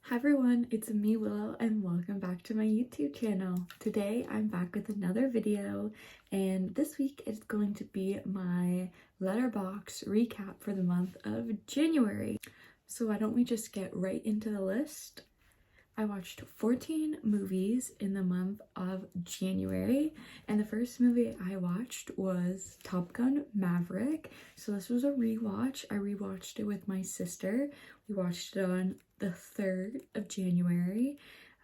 Hi everyone, it's me Willow and welcome back to my YouTube channel. Today I'm back with another video and this week is going to be my Letterboxd recap for the month of January. So why don't we just get right into the list? I watched 14 movies in the month of January, and the first movie I watched was Top Gun Maverick. So this was a rewatch. I rewatched it with my sister. We watched it on the 3rd of January.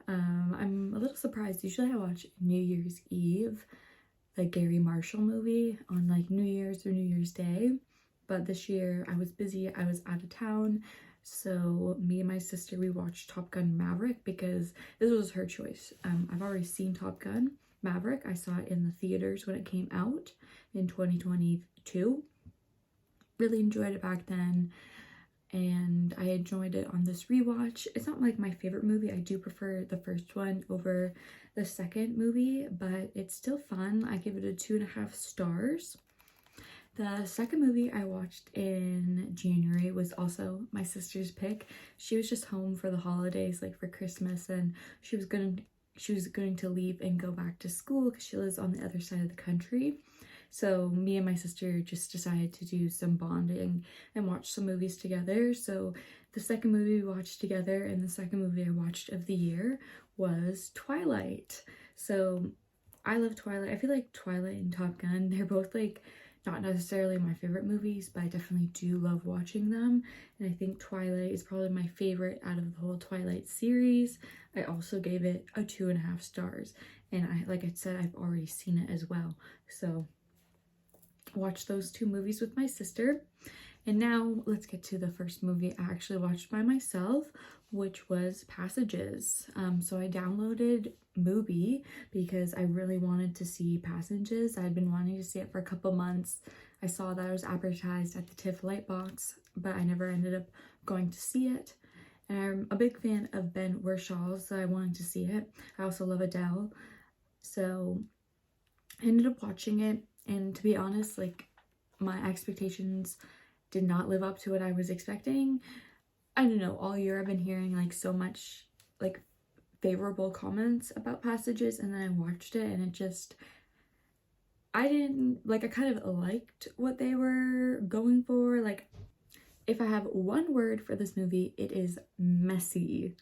I'm a little surprised. Usually I watch New Year's Eve, the Gary Marshall movie, on like New Year's or New Year's Day. But this year I was busy. I was out of town. So me and my sister, we watched Top Gun Maverick because this was her choice. I've already seen Top Gun Maverick. I saw it in the theaters when it came out in 2022. Really enjoyed it back then. And I enjoyed it on this rewatch. It's not like my favorite movie. I do prefer the first one over the second movie, but it's still fun. I give it a 2.5 stars. The second movie I watched in January was also my sister's pick. She was just home for the holidays, like for Christmas, and she was going to leave and go back to school because she lives on the other side of the country. So me and my sister just decided to do some bonding and watch some movies together. So the second movie we watched together and the second movie I watched of the year was Twilight. So I love Twilight. I feel like Twilight and Top Gun, they're both like not necessarily my favorite movies, but I definitely do love watching them. And I think Twilight is probably my favorite out of the whole Twilight series. I also gave it a 2.5 stars. And like I said, I've already seen it as well. So watched those two movies with my sister. And now let's get to the first movie I actually watched by myself, which was Passages. So I downloaded Mubi because I really wanted to see Passages. I had been wanting to see it for a couple months. I saw that it was advertised at the TIFF Lightbox, but I never ended up going to see it. And I'm a big fan of Ben Whishaw, so I wanted to see it. I also love Adele. So I ended up watching it, and to be honest, like, my expectations did not live up to what I was expecting. I don't know, all year I've been hearing like so much like favorable comments about Passages, and then I watched it and it just, I kind of liked what they were going for. Like, if I have one word for this movie, it is messy.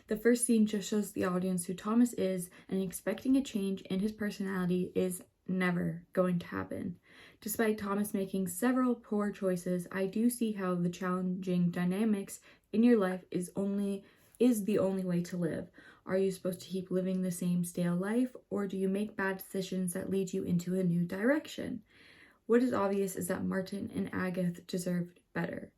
The first scene just shows the audience who Thomas is, and expecting a change in his personality is never going to happen. Despite Thomas making several poor choices, I do see how the challenging dynamics in your life is the only way to live. Are you supposed to keep living the same stale life, or do you make bad decisions that lead you into a new direction? What is obvious is that Martin and Agatha deserved better.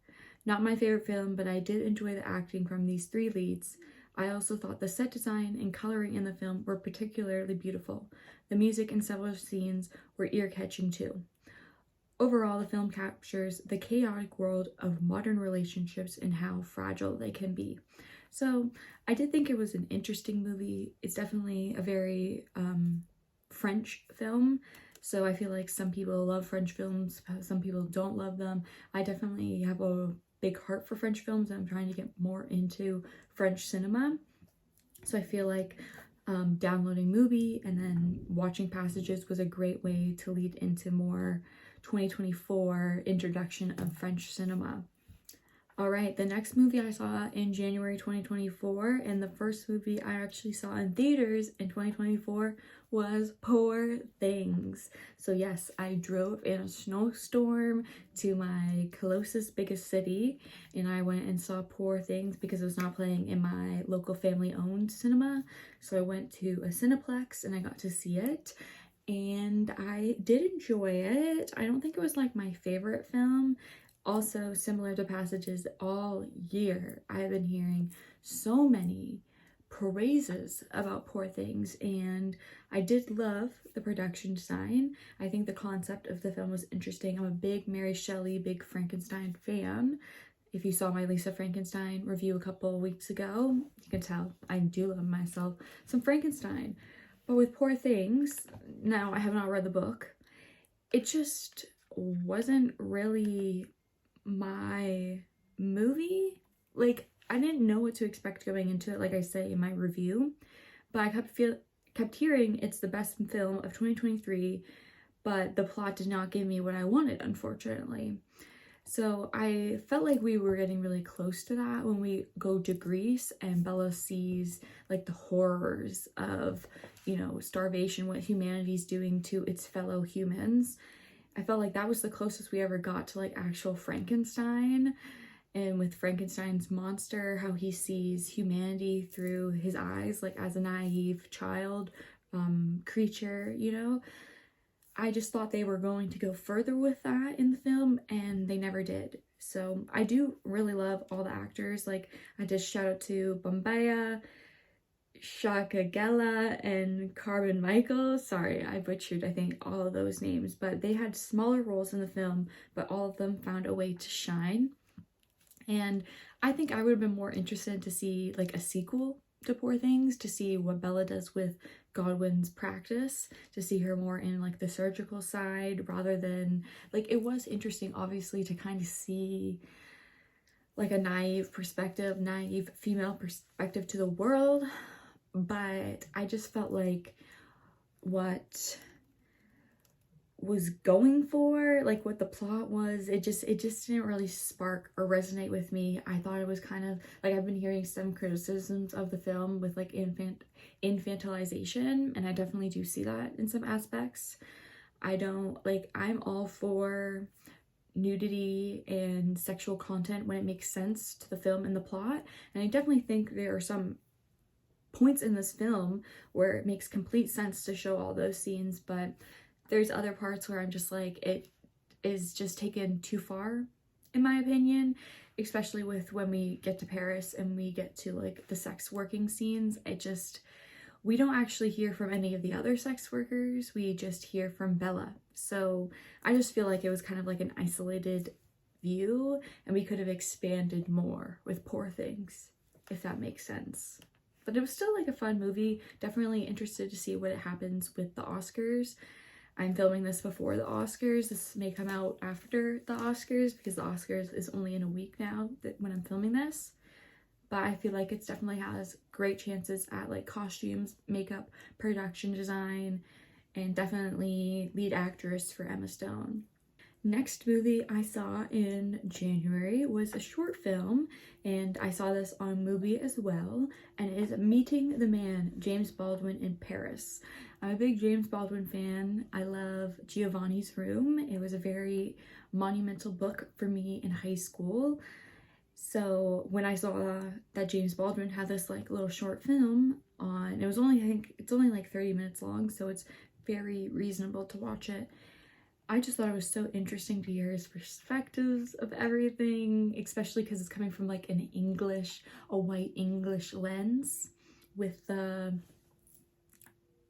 Not my favorite film, but I did enjoy the acting from these three leads. I also thought the set design and coloring in the film were particularly beautiful. The music in several scenes were ear-catching too. Overall, the film captures the chaotic world of modern relationships and how fragile they can be. So I did think it was an interesting movie. It's definitely a very French film. So I feel like some people love French films, some people don't love them. I definitely have a big heart for French films, and I'm trying to get more into French cinema. So I feel like downloading Mubi and then watching Passages was a great way to lead into more 2024 introduction of French cinema. All right, the next movie I saw in January 2024, and the first movie I actually saw in theaters in 2024 was Poor Things. So yes, I drove in a snowstorm to my closest, biggest city, and I went and saw Poor Things because it was not playing in my local family-owned cinema. So I went to a Cineplex and I got to see it, and I did enjoy it. I don't think it was like my favorite film. Also, similar to Passages, all year I've been hearing so many praises about Poor Things, and I did love the production design. I think the concept of the film was interesting. I'm a big Mary Shelley, big Frankenstein fan. If you saw my Lisa Frankenstein review a couple weeks ago, you can tell I do love myself some Frankenstein. But with Poor Things, now I have not read the book, it just wasn't really my movie. Like, I didn't know what to expect going into it, like I say in my review, but I kept hearing it's the best film of 2023, but the plot did not give me what I wanted, unfortunately. So I felt like we were getting really close to that when we go to Greece and Bella sees like the horrors of, you know, starvation, what humanity's doing to its fellow humans. I felt like that was the closest we ever got to like actual Frankenstein, and with Frankenstein's monster, how he sees humanity through his eyes, like as a naive child creature, you know. I just thought they were going to go further with that in the film, and they never did. So I do really love all the actors. Like, I just shout out to Bombaya, Shaka Gela, and Carmen Michael. Sorry, I butchered, I think, all of those names, but they had smaller roles in the film, but all of them found a way to shine. And I think I would have been more interested to see like a sequel to Poor Things, to see what Bella does with Godwin's practice, to see her more in like the surgical side rather than like, it was interesting obviously to kind of see like a naive female perspective to the world, but I just felt like what was going for, like what the plot was, it just didn't really spark or resonate with me. I thought it was kind of like, I've been hearing some criticisms of the film with like infantilization, and I definitely do see that in some aspects. I'm all for nudity and sexual content when it makes sense to the film and the plot, and I definitely think there are some points in this film where it makes complete sense to show all those scenes, but there's other parts where I'm just like, it is just taken too far, in my opinion, especially with when we get to Paris and we get to like the sex working scenes. We don't actually hear from any of the other sex workers, we just hear from Bella. So I just feel like it was kind of like an isolated view, and we could have expanded more with Poor Things, if that makes sense. But it was still like a fun movie. Definitely interested to see what happens with the Oscars. I'm filming this before the Oscars. This may come out after the Oscars because the Oscars is only in a week now when I'm filming this. But I feel like it definitely has great chances at like costumes, makeup, production design, and definitely lead actress for Emma Stone. Next movie I saw in January was a short film, and I saw this on Mubi as well, and it is Meeting the Man, James Baldwin in Paris. I'm a big James Baldwin fan. I love Giovanni's Room. It was a very monumental book for me in high school. So when I saw that James Baldwin had this like little short film on, it was only, I think it's only like 30 minutes long, so it's very reasonable to watch it. I just thought it was so interesting to hear his perspectives of everything, especially because it's coming from like a white English lens with the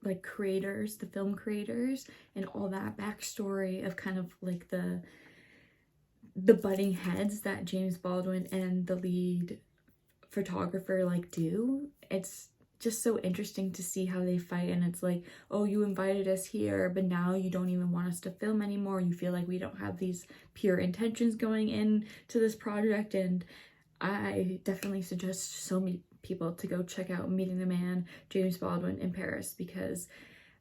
like creators, the film creators, and all that backstory of kind of like the butting heads that James Baldwin and the lead photographer like do. It's just so interesting to see how they fight, and it's like, oh, you invited us here, but now you don't even want us to film anymore. You feel like we don't have these pure intentions going in to this project. And I definitely suggest so many people to go check out Meeting the Man, James Baldwin in Paris, because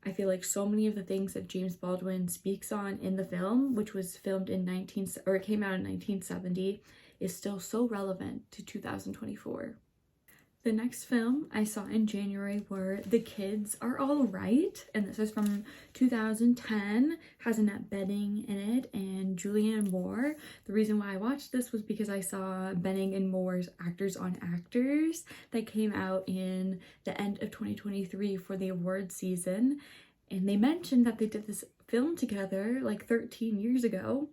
I feel like so many of the things that James Baldwin speaks on in the film, which was filmed in it came out in 1970, is still so relevant to 2024. The next film I saw in January were The Kids Are All Right, and this is from 2010, has Annette Bening in it and Julianne Moore. The reason why I watched this was because I saw Bening and Moore's Actors on Actors that came out in the end of 2023 for the award season, and they mentioned that they did this film together like 13 years ago.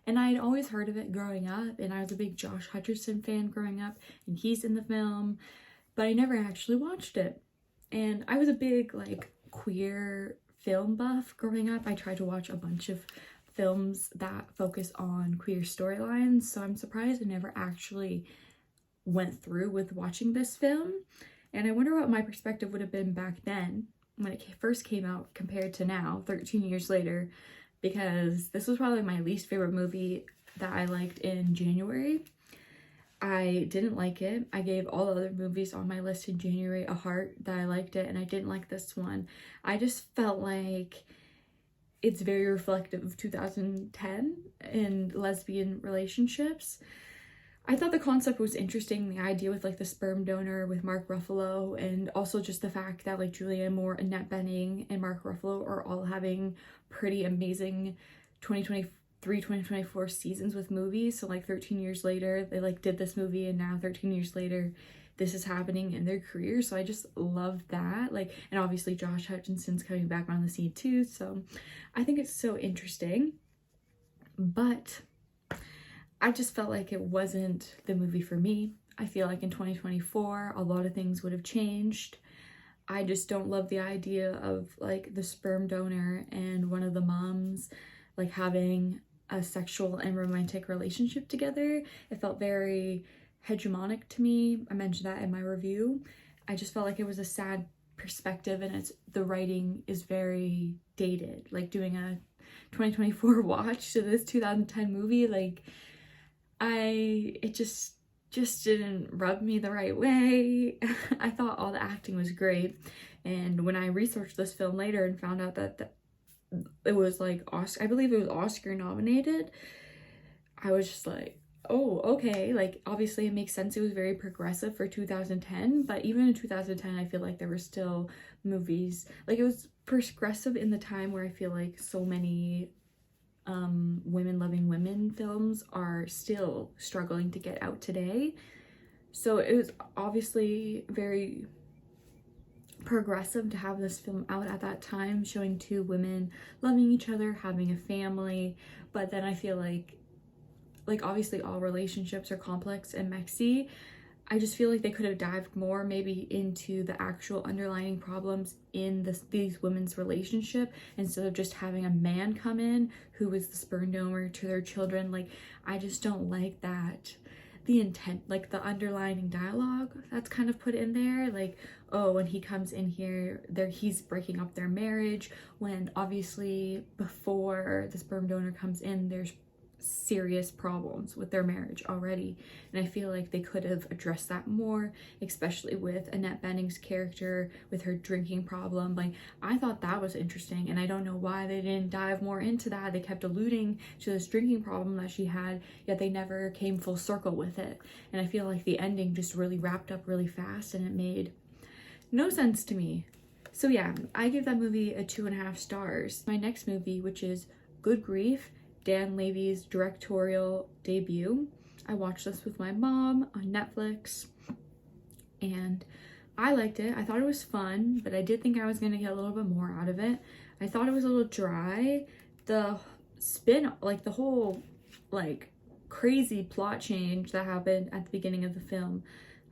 And I had always heard of it growing up, and I was a big Josh Hutcherson fan growing up, and he's in the film, but I never actually watched it. And I was a big like queer film buff growing up. I tried to watch a bunch of films that focus on queer storylines, so I'm surprised I never actually went through with watching this film. And I wonder what my perspective would have been back then when it first came out compared to now, 13 years later, because this was probably my least favorite movie that I liked in January. I didn't like it. I gave all other movies on my list in January a heart that I liked it, and I didn't like this one. I just felt like it's very reflective of 2010 and lesbian relationships. I thought the concept was interesting, the idea with like the sperm donor with Mark Ruffalo, and also just the fact that like Julianne Moore, Annette Bening, and Mark Ruffalo are all having pretty amazing 2023, 2024 seasons with movies. So like 13 years later, they like did this movie, and now 13 years later, this is happening in their career. So I just love that. Like, and obviously Josh Hutchinson's coming back on the scene too. So I think it's so interesting. But I just felt like it wasn't the movie for me. I feel like in 2024, a lot of things would have changed. I just don't love the idea of like the sperm donor and one of the moms like having a sexual and romantic relationship together. It felt very hegemonic to me. I mentioned that in my review. I just felt like it was a sad perspective, and the writing is very dated. Like doing a 2024 watch to this 2010 movie, like it just didn't rub me the right way. I thought all the acting was great, and when I researched this film later and found out that it was like I believe it was Oscar nominated, I was just like, oh, okay. Like, obviously it makes sense. It was very progressive for 2010, but even in 2010, I feel like there were still movies, like it was progressive in the time where I feel like so many women loving women films are still struggling to get out today. So it was obviously very progressive to have this film out at that time, showing two women loving each other, having a family. But then I feel like obviously all relationships are complex and messy. I just feel like they could have dived more maybe into the actual underlying problems in these women's relationship, instead of just having a man come in who was the sperm donor to their children. Like, I just don't like that. The intent, like the underlying dialogue that's kind of put in there, like, oh, when he comes in here, he's breaking up their marriage, when obviously before the sperm donor comes in, there's serious problems with their marriage already. And I feel like they could have addressed that more, especially with Annette Bening's character with her drinking problem. Like, I thought that was interesting, and I don't know why they didn't dive more into that. They kept alluding to this drinking problem that she had, yet they never came full circle with it. And I feel like the ending just really wrapped up really fast, and it made no sense to me. So yeah, I give that movie a 2.5 stars. My next movie, which is Good Grief, Dan Levy's directorial debut. I watched this with my mom on Netflix, and I liked it. I thought it was fun, but I did think I was going to get a little bit more out of it. I thought it was a little dry. The spin, like the whole like crazy plot change that happened at the beginning of the film,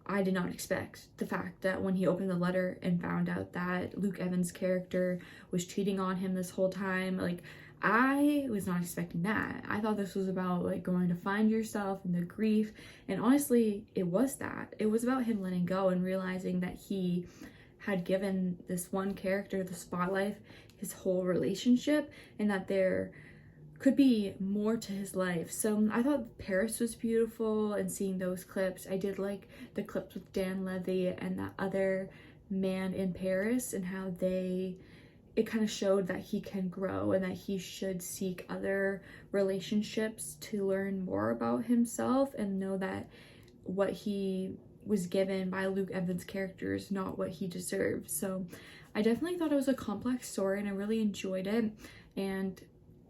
I did not expect. The fact that when he opened the letter and found out that Luke Evans' character was cheating on him this whole time, like, I was not expecting that. I thought this was about like going to find yourself and the grief, and honestly it was that. It was about him letting go and realizing that he had given this one character the spotlight his whole relationship, and that there could be more to his life. So I thought Paris was beautiful, and seeing those clips. I did like the clips with Dan Levy and that other man in Paris, and how it kind of showed that he can grow and that he should seek other relationships to learn more about himself, and know that what he was given by Luke Evans' character is not what he deserved. So I definitely thought it was a complex story, and I really enjoyed it. And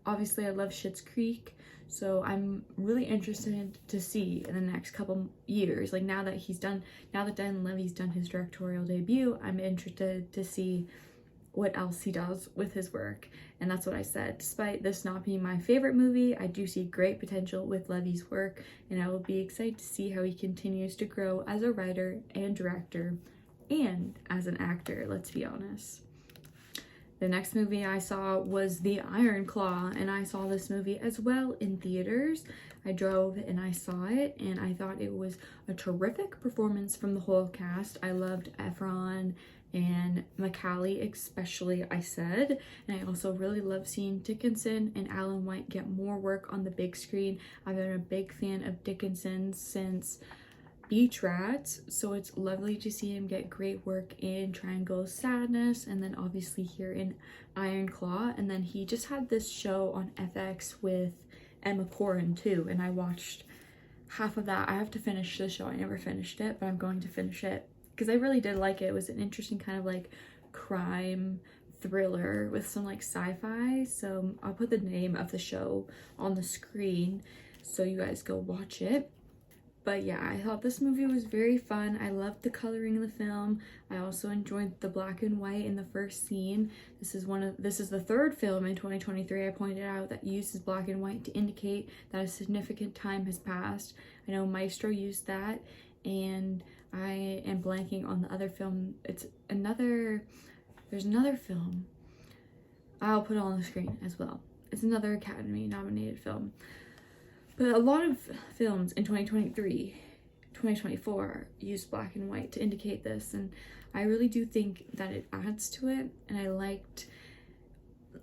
obviously I love Schitt's Creek, so I'm really interested to see in the next couple years, like now that Dan Levy's done his directorial debut, I'm interested to see what else he does with his work. And that's what I said. Despite this not being my favorite movie, I do see great potential with Levy's work, and I will be excited to see how he continues to grow as a writer and director and as an actor, let's be honest. The next movie I saw was The Iron Claw, and I saw this movie as well in theaters. I drove and I saw it, and I thought it was a terrific performance from the whole cast. I loved Efron and Macaulay especially, I said. And I also really love seeing Dickinson and Alan White get more work on the big screen. I've been a big fan of Dickinson since each rat, so it's lovely to see him get great work in Triangle Sadness, and then obviously here in Iron Claw. And then he just had this show on FX with Emma Corrin too, and I watched half of that. I have to finish the show. I never finished it, but I'm going to finish it because I really did like it. It was an interesting kind of like crime thriller with some like sci-fi. So I'll put the name of the show on the screen so you guys go watch it. But yeah, I thought this movie was very fun. I loved the coloring of the film. I also enjoyed the black and white in the first scene. This is the third film in 2023 I pointed out that uses black and white to indicate that a significant time has passed. I know Maestro used that, and I am blanking on the other film. There's another film. I'll put it on the screen as well. It's another Academy nominated film. But a lot of films in 2023, 2024 use black and white to indicate this, and I really do think that it adds to it. And I liked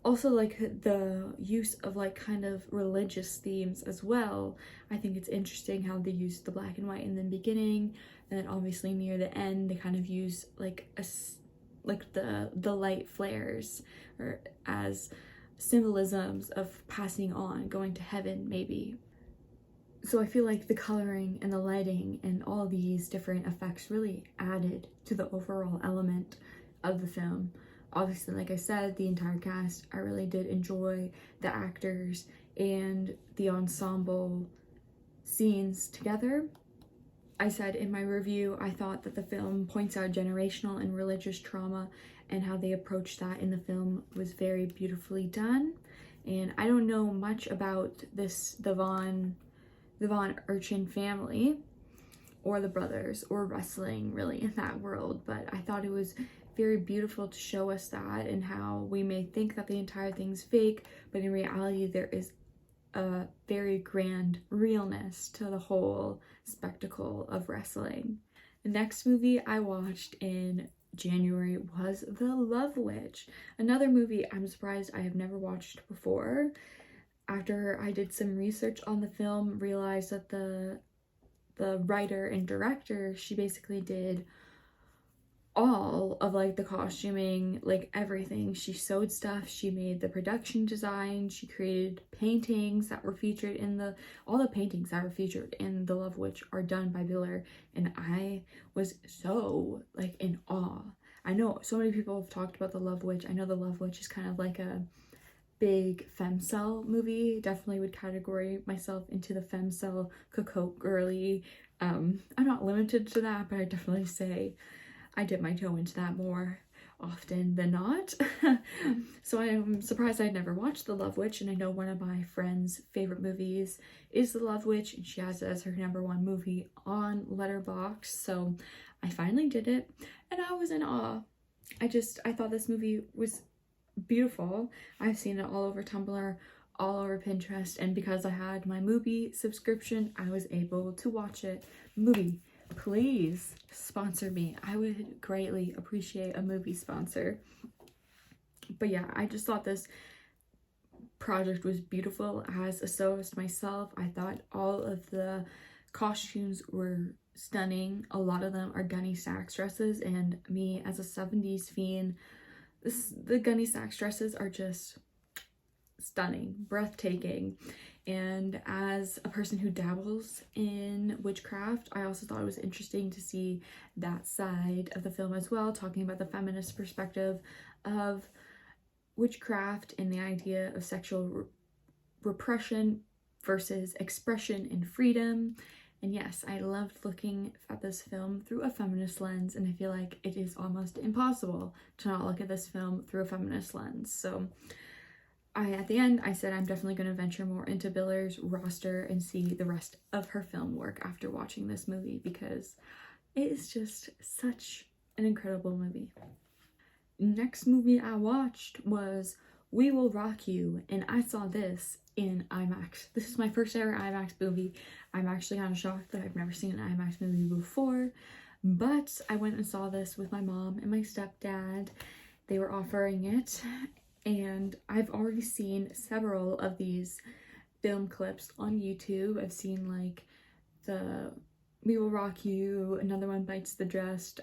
also like the use of like kind of religious themes as well. I think it's interesting how they use the black and white in the beginning, and then obviously near the end they kind of use like the light flares or as symbolisms of passing on, going to heaven maybe. So I feel like the coloring and the lighting and all these different effects really added to the overall element of the film. Obviously, like I said, the entire cast, I really did enjoy the actors and the ensemble scenes together. I said in my review, I thought that the film points out generational and religious trauma, and how they approached that in the film was very beautifully done. And I don't know much about the Von Urchin family or the brothers or wrestling really in that world, but I thought it was very beautiful to show us that, and how we may think that the entire thing's fake, but in reality there is a very grand realness to the whole spectacle of wrestling. The next movie I watched in January was The Love Witch, another movie I'm surprised I have never watched before. After I did some research on the film, realized that the writer and director, she basically did all of like the costuming, like everything. She sewed stuff, she made the production design, she created paintings that were featured in all the paintings that were featured in The Love Witch are done by Biller, and I was so like in awe. I know so many people have talked about The Love Witch. I know The Love Witch is kind of like a big femcel movie. Definitely would category myself into the femcel cocotte girly. I'm not limited to that, but I definitely say I dip my toe into that more often than not. So I am surprised I'd never watched The Love Witch, and I know one of my friend's favorite movies is The Love Witch, and she has it as her #1 movie on Letterboxd. So I finally did it, and I was in awe. I thought this movie was beautiful. I've seen it all over Tumblr, all over Pinterest, and because I had my Mubi subscription, I was able to watch it. Mubi, please sponsor me. I would greatly appreciate a movie sponsor. But yeah, I just thought this project was beautiful. As a sewist myself, I thought all of the costumes were stunning. A lot of them are Gunny Sachs dresses, and me as a 70s fiend, the Gunny Sachs dresses are just stunning, breathtaking. And as a person who dabbles in witchcraft, I also thought it was interesting to see that side of the film as well, talking about the feminist perspective of witchcraft and the idea of sexual repression versus expression and freedom. And yes, I loved looking at this film through a feminist lens, and I feel like it is almost impossible to not look at this film through a feminist lens. So at the end, I said I'm definitely going to venture more into Biller's roster and see the rest of her film work after watching this movie, because it is just such an incredible movie. Next movie I watched was We Will Rock You, and I saw this in IMAX. This is my first ever IMAX movie. I'm actually kind of shocked that I've never seen an IMAX movie before, but I went and saw this with my mom and my stepdad. They were offering it, and I've already seen several of these film clips on YouTube. I've seen like the We Will Rock You, another one, Bites the Dust.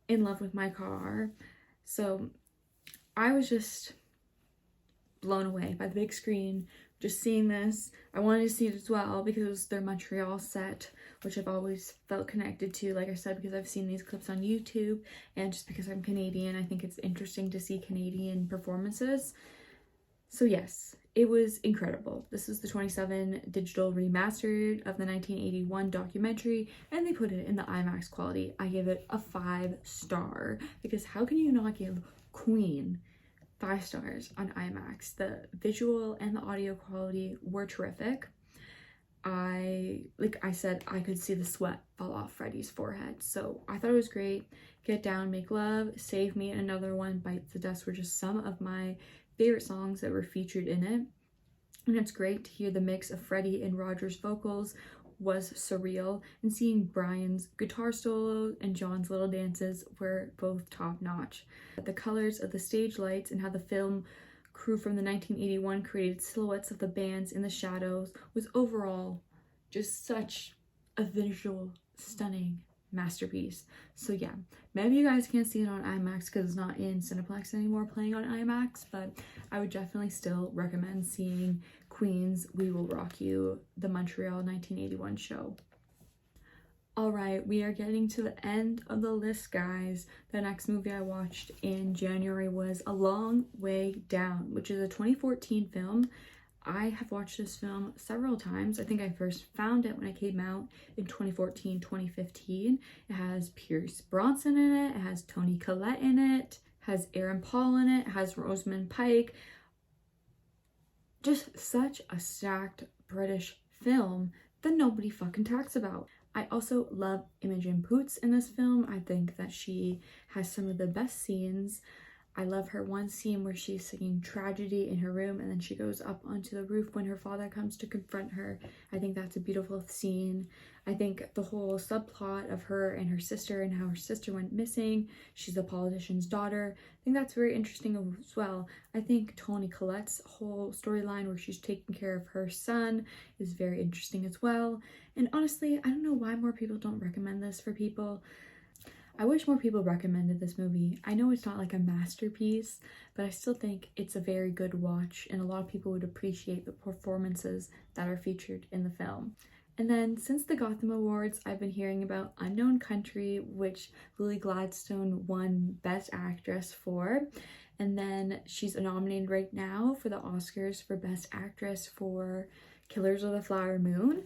In Love with My Car. So I was just blown away by the big screen, just seeing this. I wanted to see it as well because it was their Montreal set, which I've always felt connected to, like I said, because I've seen these clips on YouTube, and just because I'm Canadian, I think it's interesting to see Canadian performances. So yes, it was incredible. This is the 27 digital remastered of the 1981 documentary, and they put it in the IMAX quality. I give it a 5-star, because how can you not give Queen 5 stars on IMAX? The visual and the audio quality were terrific. Like I said, I could see the sweat fall off Freddie's forehead, so I thought it was great. Get Down, Make Love, Save Me, and Another One, Bites the Dust were just some of my favorite songs that were featured in it. And it's great to hear the mix of Freddie and Roger's vocals was surreal, and seeing Brian's guitar solo and John's little dances were both top-notch. The colors of the stage lights and how the film crew from the 1981 created silhouettes of the bands in the shadows was overall just such a visual, stunning masterpiece. So yeah, maybe you guys can't see it on IMAX because it's not in Cineplex anymore playing on IMAX, but I would definitely still recommend seeing Queen's We Will Rock You, the Montreal 1981 show. Alright, we are getting to the end of the list, guys. The next movie I watched in January was A Long Way Down, which is a 2014 film. I have watched this film several times. I think I first found it when it came out in 2014, 2015. It has Pierce Brosnan in it. It has Toni Collette in it. It has Aaron Paul in it. It has Rosamund Pike. Just such a stacked British film that nobody fucking talks about. I also love Imogen Poots in this film. I think that she has some of the best scenes. I love her one scene where she's singing Tragedy in her room and then she goes up onto the roof when her father comes to confront her. I think that's a beautiful scene. I think the whole subplot of her and her sister and how her sister went missing, she's a politician's daughter, I think that's very interesting as well. I think Toni Collette's whole storyline where she's taking care of her son is very interesting as well. And honestly, I don't know why more people don't recommend this for people. I wish more people recommended this movie. I know it's not like a masterpiece, but I still think it's a very good watch, and a lot of people would appreciate the performances that are featured in the film. And then since the Gotham Awards, I've been hearing about Unknown Country, which Lily Gladstone won Best Actress for. And then she's nominated right now for the Oscars for Best Actress for Killers of the Flower Moon.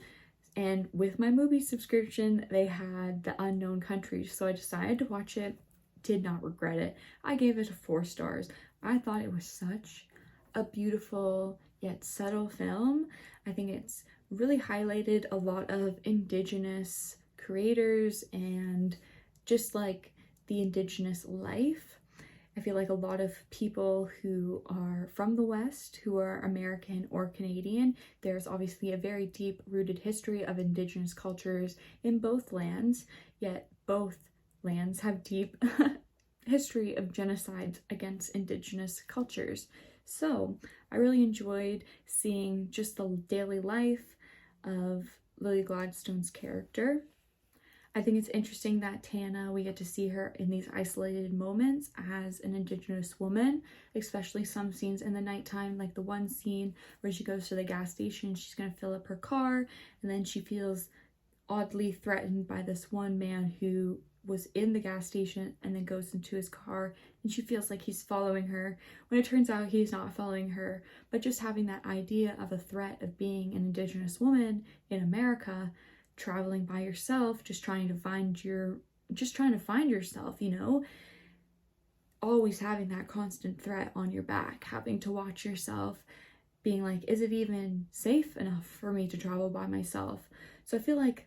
And with my movie subscription, they had The Unknown Country, so I decided to watch it. Did not regret it. I gave it 4 stars. I thought it was such a beautiful yet subtle film. I think it's really highlighted a lot of Indigenous creators and just like the Indigenous life. I feel like a lot of people who are from the West, who are American or Canadian, there's obviously a very deep-rooted history of Indigenous cultures in both lands, yet both lands have deep history of genocide against Indigenous cultures. So I really enjoyed seeing just the daily life of Lily Gladstone's character. I think it's interesting that Tana, we get to see her in these isolated moments as an Indigenous woman, especially some scenes in the nighttime, like the one scene where she goes to the gas station, she's going to fill up her car, and then she feels oddly threatened by this one man who was in the gas station and then goes into his car, and she feels like he's following her, when it turns out he's not following her. But just having that idea of a threat of being an Indigenous woman in America, traveling by yourself, just trying to find yourself, you know, always having that constant threat on your back, having to watch yourself, being like, is it even safe enough for me to travel by myself? So I feel like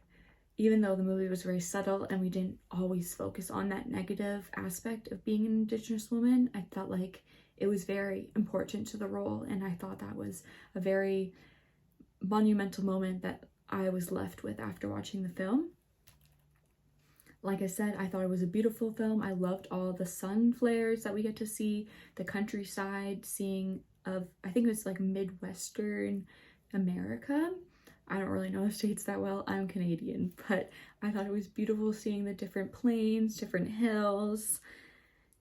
even though the movie was very subtle and we didn't always focus on that negative aspect of being an Indigenous woman, I felt like it was very important to the role, and I thought that was a very monumental moment that I was left with after watching the film. Like I said, I thought it was a beautiful film. I loved all the sun flares that we get to see, the countryside, seeing of, I think it was like Midwestern America. I don't really know the States that well. I'm Canadian, but I thought it was beautiful seeing the different plains, different hills,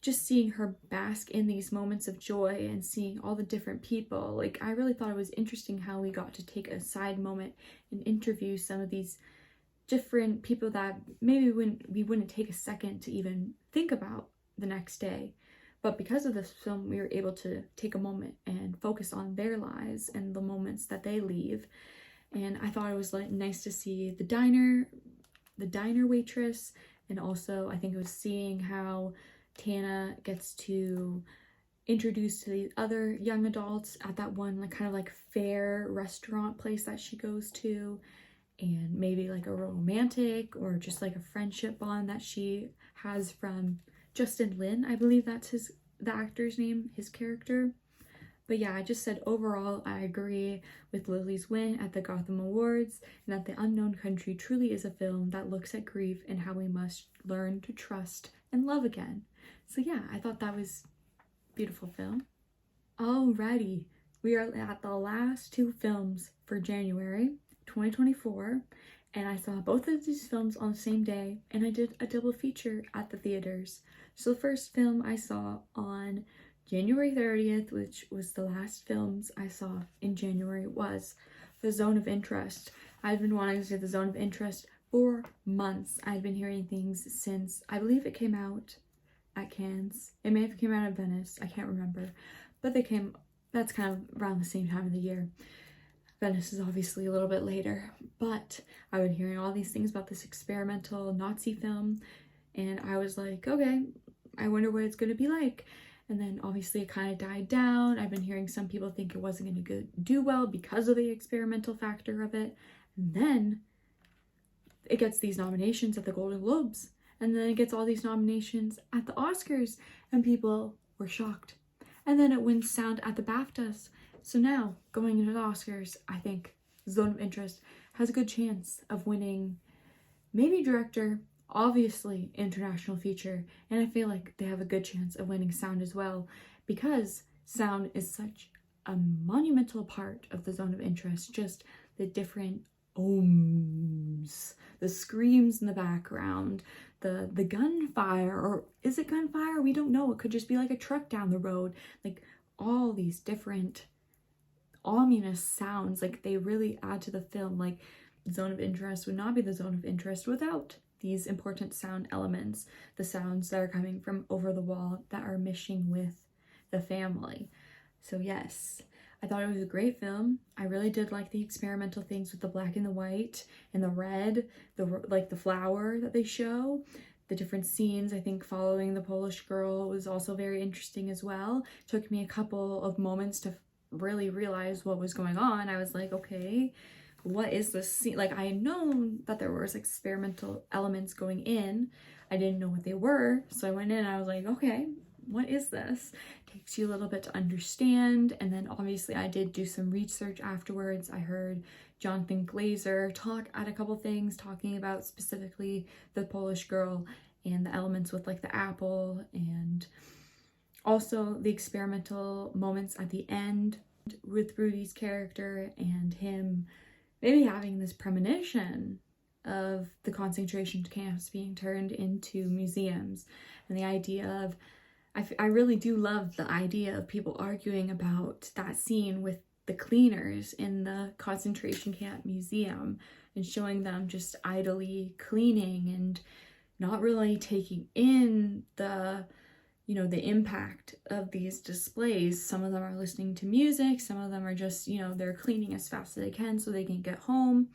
just seeing her bask in these moments of joy and seeing all the different people. Like, I really thought it was interesting how we got to take a side moment and interview some of these different people that maybe we wouldn't take a second to even think about the next day. But because of this film, we were able to take a moment and focus on their lives and the moments that they leave. And I thought it was like nice to see the diner waitress, and also I think it was seeing how Tana gets to introduce to the other young adults at that one like kind of like fair restaurant place that she goes to, and maybe like a romantic or just like a friendship bond that she has from Justin Lin, I believe that's the actor's name, his character. But yeah, I just said overall I agree with Lily's win at the Gotham Awards, and that The Unknown Country truly is a film that looks at grief and how we must learn to trust and love again. So yeah, I thought that was a beautiful film. Alrighty, we are at the last two films for January 2024, and I saw both of these films on the same day, and I did a double feature at the theaters. So the first film I saw on January 30th, which was the last films I saw in January, was The Zone of Interest. I've been wanting to see The Zone of Interest for months. I've been hearing things since, I believe it came out at Cannes. It may have came out at Venice, I can't remember. But that's kind of around the same time of the year. Venice is obviously a little bit later. But I've been hearing all these things about this experimental Nazi film, and I was like, okay, I wonder what it's going to be like. And then obviously it kind of died down. I've been hearing some people think it wasn't going to do well because of the experimental factor of it. And then it gets these nominations at the Golden Globes. And then it gets all these nominations at the Oscars. And people were shocked. And then it wins sound at the BAFTAs. So now, going into the Oscars, I think Zone of Interest has a good chance of winning maybe director, obviously international feature, and I feel like they have a good chance of winning sound as well, because sound is such a monumental part of the Zone of Interest. Just the different ohms, the screams in the background, the gunfire, or is it gunfire? We don't know. It could just be like a truck down the road. Like all these different ominous sounds, like they really add to the film. Like Zone of Interest would not be the Zone of Interest without these important sound elements, the sounds that are coming from over the wall that are meshing with the family. So yes, I thought it was a great film. I really did like the experimental things with the black and the white and the red, the flower that they show, the different scenes. I think following the Polish girl was also very interesting as well. It took me a couple of moments to really realize what was going on. I was like, okay, what is this scene? Like, I had known that there was experimental elements going in. I didn't know what they were. So I went in and I was like, okay, what is this? Takes you a little bit to understand. And then obviously I did do some research afterwards. I heard Jonathan Glazer talk at a couple things, talking about specifically the Polish girl and the elements with like the apple, and also the experimental moments at the end with Rudy's character and him maybe having this premonition of the concentration camps being turned into museums, and the idea of, I really do love the idea of people arguing about that scene with the cleaners in the concentration camp museum and showing them just idly cleaning and not really taking in the impact of these displays. Some of them are listening to music, some of them are just, they're cleaning as fast as they can so they can get home.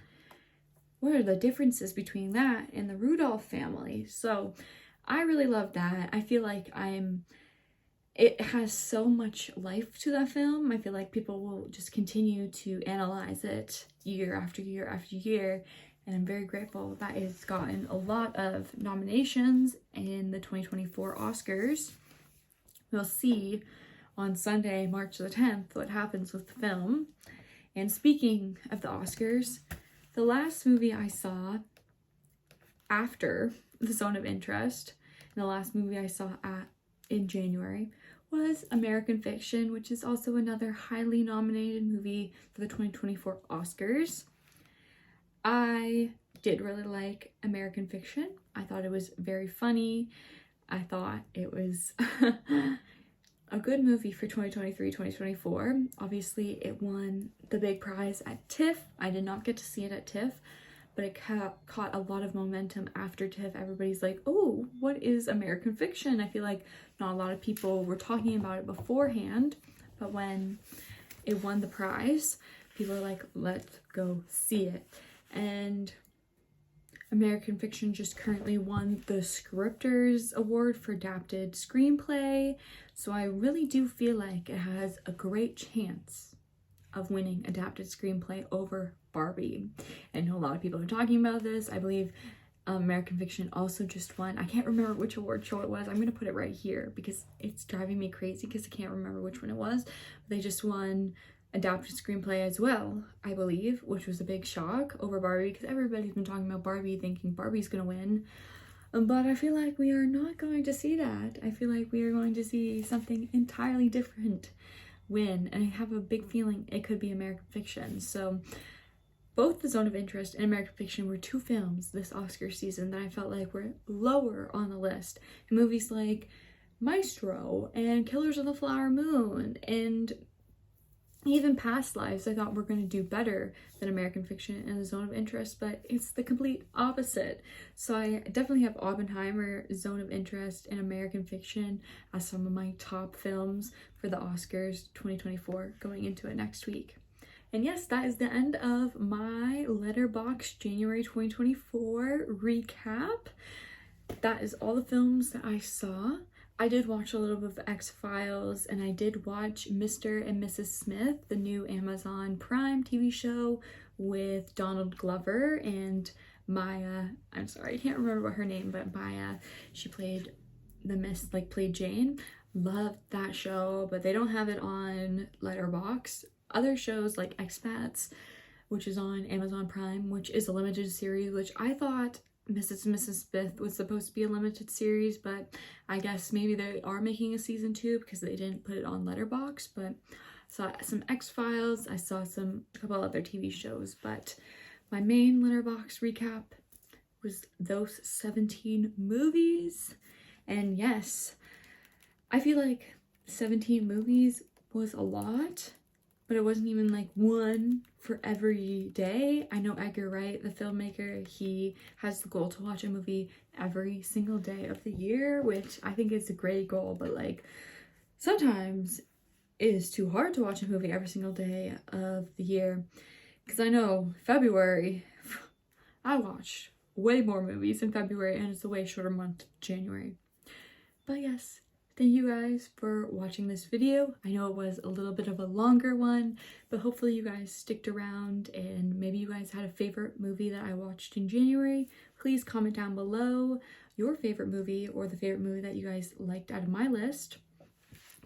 What are the differences between that and the Rudolph family? So I really love that. I feel like it has so much life to that film. I feel like people will just continue to analyze it year after year after year. And I'm very grateful that it's gotten a lot of nominations in the 2024 Oscars. We'll see on Sunday, March the 10th, what happens with the film. And speaking of the Oscars, the last movie I saw after The Zone of Interest, and the last movie I saw in January, was American Fiction, which is also another highly nominated movie for the 2024 Oscars. I did really like American Fiction. I thought it was very funny. I thought it was a good movie for 2023-2024. Obviously, it won the big prize at TIFF. I did not get to see it at TIFF, but it caught a lot of momentum after TIFF. Everybody's like, oh, what is American Fiction? I feel like not a lot of people were talking about it beforehand, but when it won the prize, people were like, let's go see it. And American Fiction just currently won the Scripters Award for Adapted Screenplay, so I really do feel like it has a great chance of winning Adapted Screenplay over Barbie. I know a lot of people are talking about this. I believe American Fiction also just won. I can't remember which award show it was. I'm gonna put it right here because it's driving me crazy because I can't remember which one it was. They just won Adapted Screenplay as well, I believe, which was a big shock over Barbie because everybody's been talking about Barbie thinking Barbie's gonna win. But I feel like we are not going to see that. I feel like we are going to see something entirely different win, and I have a big feeling it could be American Fiction. So both The Zone of Interest and American Fiction were two films this Oscar season that I felt like were lower on the list. And movies like Maestro and Killers of the Flower Moon and even Past Lives I thought were going to do better than American Fiction and The Zone of Interest, but it's the complete opposite. So I definitely have Oppenheimer, Zone of Interest, and American Fiction as some of my top films for the Oscars 2024 going into it next week. And yes, that is the end of my Letterboxd January 2024 recap. That is all the films that I saw. I did watch a little bit of X-Files, and I did watch Mr. and Mrs. Smith, the new Amazon Prime TV show with Donald Glover and Maya. I'm sorry, I can't remember what her name, but Maya, she played played Jane. Loved that show, but they don't have it on Letterboxd. Other shows like Expats, which is on Amazon Prime, which is a limited series, which I thought Mrs. and Mrs. Smith was supposed to be a limited series, but I guess maybe they are making a season 2 because they didn't put it on Letterboxd. But I saw some X-Files, I saw a couple other TV shows, but my main Letterboxd recap was those 17 movies. And yes, I feel like 17 movies was a lot, but it wasn't even like one for every day. I know Edgar Wright, the filmmaker, he has the goal to watch a movie every single day of the year, which I think is a great goal, but like sometimes it is too hard to watch a movie every single day of the year. Because I know February, I watch way more movies in February, and it's a way shorter month, January. But yes, thank you guys for watching this video. I know it was a little bit of a longer one, but hopefully you guys sticked around and maybe you guys had a favorite movie that I watched in January. Please comment down below your favorite movie or the favorite movie that you guys liked out of my list.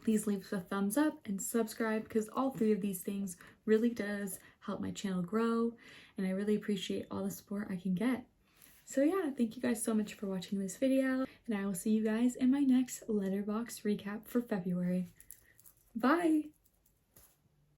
Please leave a thumbs up and subscribe because all 3 of these things really does help my channel grow, and I really appreciate all the support I can get. So yeah, thank you guys so much for watching this video, and I will see you guys in my next Letterboxd recap for February. Bye!